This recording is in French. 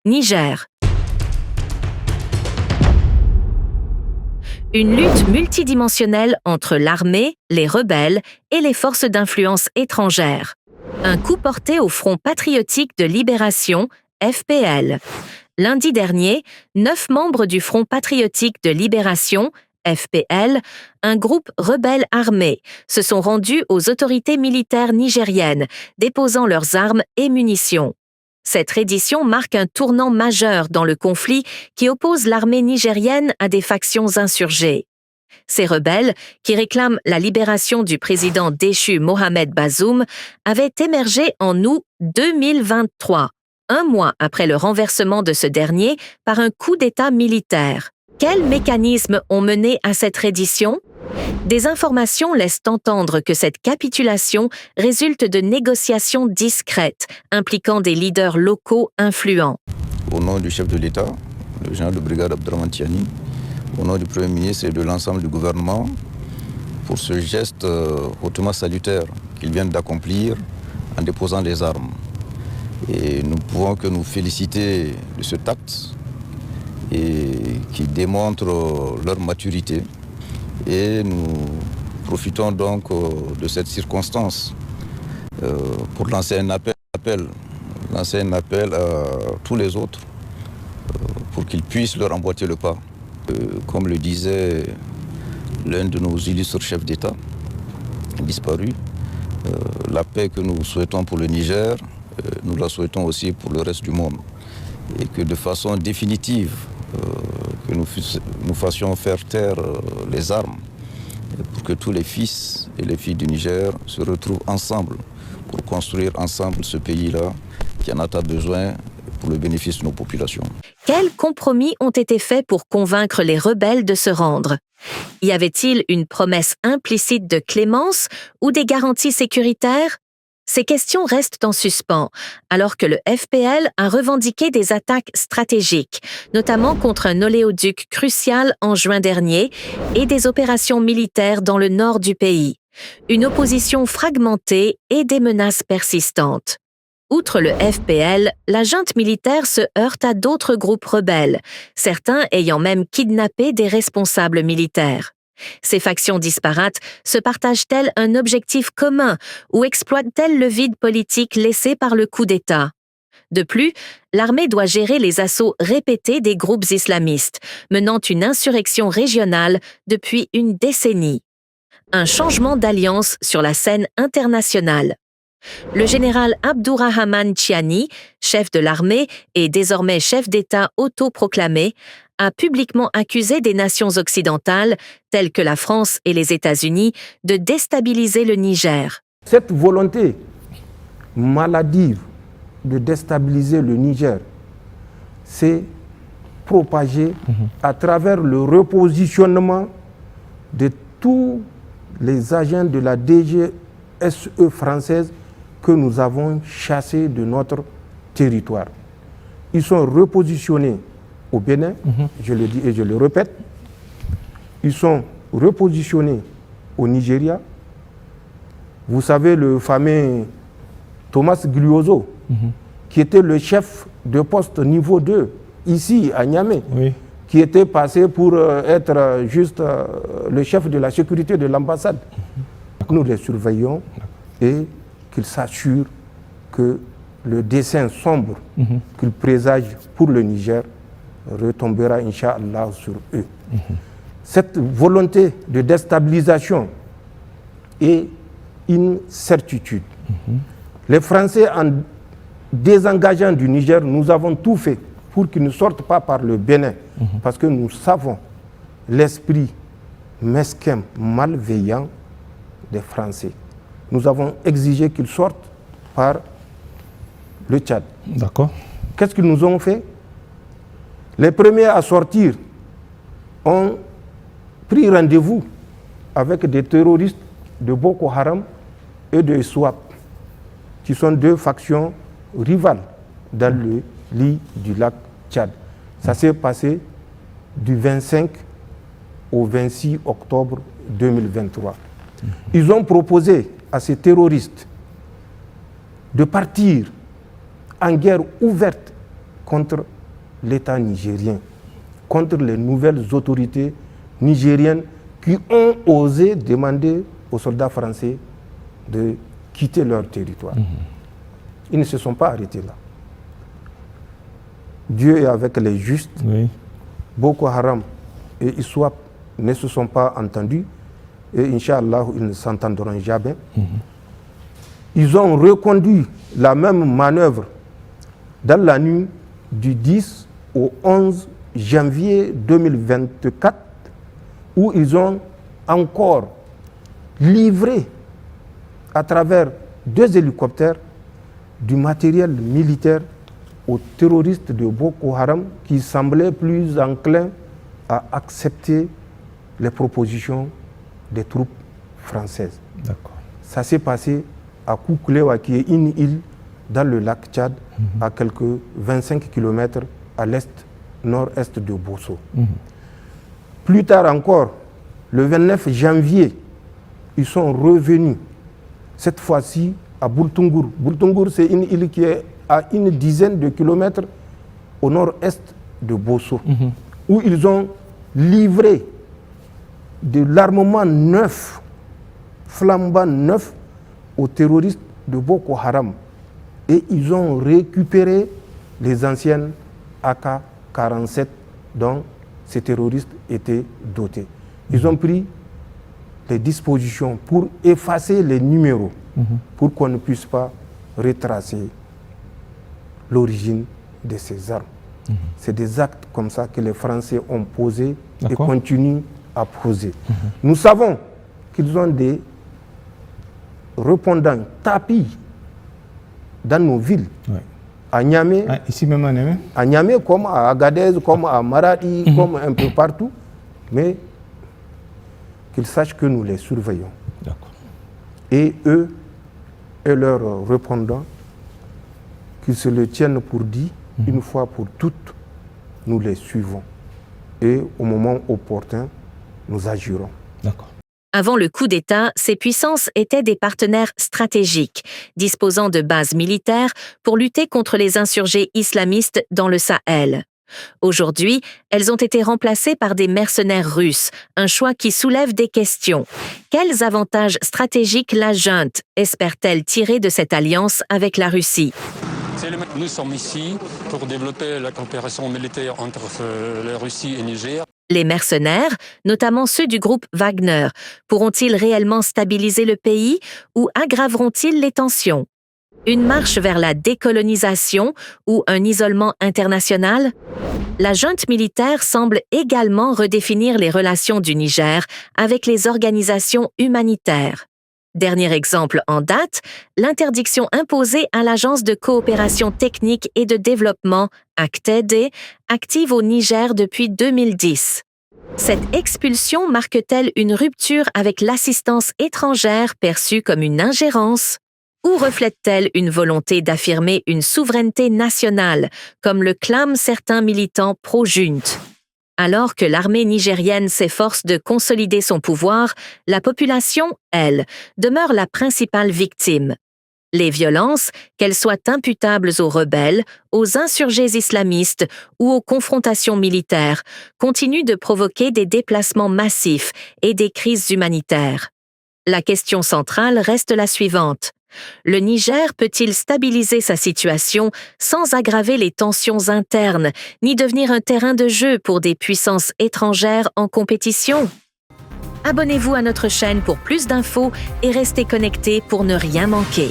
Niger. Une lutte multidimensionnelle entre l'armée, les rebelles et les forces d'influence étrangères. Un coup porté au Front patriotique de libération, FPL. Lundi dernier, 9 membres du Front patriotique de libération, FPL, un groupe rebelle armé, se sont rendus aux autorités militaires nigériennes, déposant leurs armes et munitions. Cette reddition marque un tournant majeur dans le conflit qui oppose l'armée nigérienne à des factions insurgées. Ces rebelles, qui réclament la libération du président déchu Mohamed Bazoum, avaient émergé en août 2023, un mois après le renversement de ce dernier par un coup d'État militaire. Quels mécanismes ont mené à cette reddition? Des informations laissent entendre que cette capitulation résulte de négociations discrètes impliquant des leaders locaux influents. Au nom du chef de l'État, le général de brigade Abdraman Tiani, au nom du Premier ministre et de l'ensemble du gouvernement, pour ce geste hautement salutaire qu'ils viennent d'accomplir en déposant les armes. Et nous ne pouvons que nous féliciter de ce acte et qui démontre leur maturité. Et nous profitons donc de cette circonstance pour lancer un appel à tous les autres pour qu'ils puissent leur emboîter le pas. Comme le disait l'un de nos illustres chefs d'État disparus, la paix que nous souhaitons pour le Niger, nous la souhaitons aussi pour le reste du monde. Et que de façon définitive, que nous fassions faire taire les armes pour que tous les fils et les filles du Niger se retrouvent ensemble pour construire ensemble ce pays-là qui en a tant besoin pour le bénéfice de nos populations. Quels compromis ont été faits pour convaincre les rebelles de se rendre? Y avait-il une promesse implicite de clémence ou des garanties sécuritaires? Ces questions restent en suspens, alors que le FPL a revendiqué des attaques stratégiques, notamment contre un oléoduc crucial en juin dernier et des opérations militaires dans le nord du pays. Une opposition fragmentée et des menaces persistantes. Outre le FPL, la junte militaire se heurte à d'autres groupes rebelles, certains ayant même kidnappé des responsables militaires. Ces factions disparates se partagent-elles un objectif commun ou exploitent-elles le vide politique laissé par le coup d'État? De plus, l'armée doit gérer les assauts répétés des groupes islamistes, menant une insurrection régionale depuis une décennie. Un changement d'alliance sur la scène internationale. Le général Abdourahmane Tiani, chef de l'armée et désormais chef d'État autoproclamé, a publiquement accusé des nations occidentales, telles que la France et les États-Unis, de déstabiliser le Niger. Cette volonté maladive de déstabiliser le Niger s'est propagée à travers le repositionnement de tous les agents de la DGSE française que nous avons chassés de notre territoire. Ils sont repositionnés au Bénin, je le dis et je le répète. Ils sont repositionnés au Nigeria. Vous savez, le fameux Thomas Gliozo, qui était le chef de poste niveau 2, ici à Niamey, qui était passé pour être juste le chef de la sécurité de l'ambassade. Nous les surveillons et qu'ils s'assurent que le dessein sombre qu'ils présagent pour le Niger retombera, Inch'Allah, sur eux. Cette volonté de déstabilisation est une certitude. Les Français, en désengageant du Niger, nous avons tout fait pour qu'ils ne sortent pas par le Bénin, parce que nous savons l'esprit mesquin, malveillant des Français. Nous avons exigé qu'ils sortent par le Tchad. D'accord. Qu'est-ce qu'ils nous ont fait? Les premiers à sortir ont pris rendez-vous avec des terroristes de Boko Haram et de SWAP, qui sont deux factions rivales dans le lit du lac Tchad. Ça s'est passé du 25 au 26 octobre 2023. Ils ont proposé à ces terroristes de partir en guerre ouverte contre l'État nigérien, contre les nouvelles autorités nigériennes qui ont osé demander aux soldats français de quitter leur territoire. Ils ne se sont pas arrêtés là. Dieu est avec les justes. Oui. Boko Haram et ISWAP ne se sont pas entendus et Inch'Allah, ils ne s'entendront jamais. Ils ont reconduit la même manœuvre dans la nuit du 10 au 11 janvier 2024 où ils ont encore livré à travers 2 hélicoptères du matériel militaire aux terroristes de Boko Haram qui semblaient plus enclins à accepter les propositions des troupes françaises. D'accord. Ça s'est passé à Kouklewa, qui est une île dans le lac Tchad, à quelques 25 km à l'est-nord-est de Bosso. Plus tard encore, le 29 janvier, ils sont revenus, cette fois-ci à Boultungour. Boultungour, c'est une île qui est à une dizaine de kilomètres au nord-est de Bosso, où ils ont livré de l'armement neuf, flambant neuf, aux terroristes de Boko Haram. Et ils ont récupéré les anciennes AK-47 dont ces terroristes étaient dotés. Ils ont pris les dispositions pour effacer les numéros, pour qu'on ne puisse pas retracer l'origine de ces armes. C'est des actes comme ça que les Français ont posés et continuent à poser. Nous savons qu'ils ont des répondants tapis dans nos villes. À Niamey, ici même à Niamey. À Niamey, comme à Agadez, comme à Maradi, comme un peu partout. Mais qu'ils sachent que nous les surveillons. Et eux et leurs répondants, qu'ils se le tiennent pour dit, une fois pour toutes, nous les suivons. Et au moment opportun, nous agirons. D'accord. Avant le coup d'État, ces puissances étaient des partenaires stratégiques, disposant de bases militaires pour lutter contre les insurgés islamistes dans le Sahel. Aujourd'hui, elles ont été remplacées par des mercenaires russes, un choix qui soulève des questions. Quels avantages stratégiques la junte espère-t-elle tirer de cette alliance avec la Russie ? Nous sommes ici pour développer la coopération militaire entre la Russie et Niger. Les mercenaires, notamment ceux du groupe Wagner, pourront-ils réellement stabiliser le pays ou aggraveront-ils les tensions ? Une marche vers la décolonisation ou un isolement international ? La junte militaire semble également redéfinir les relations du Niger avec les organisations humanitaires. Dernier exemple en date, l'interdiction imposée à l'Agence de coopération technique et de développement, ACTED, active au Niger depuis 2010. Cette expulsion marque-t-elle une rupture avec l'assistance étrangère perçue comme une ingérence? Ou reflète-t-elle une volonté d'affirmer une souveraineté nationale, comme le clament certains militants pro-junte? Alors que l'armée nigérienne s'efforce de consolider son pouvoir, la population, elle, demeure la principale victime. Les violences, qu'elles soient imputables aux rebelles, aux insurgés islamistes ou aux confrontations militaires, continuent de provoquer des déplacements massifs et des crises humanitaires. La question centrale reste la suivante. Le Niger peut-il stabiliser sa situation sans aggraver les tensions internes, ni devenir un terrain de jeu pour des puissances étrangères en compétition? Abonnez-vous à notre chaîne pour plus d'infos et restez connectés pour ne rien manquer.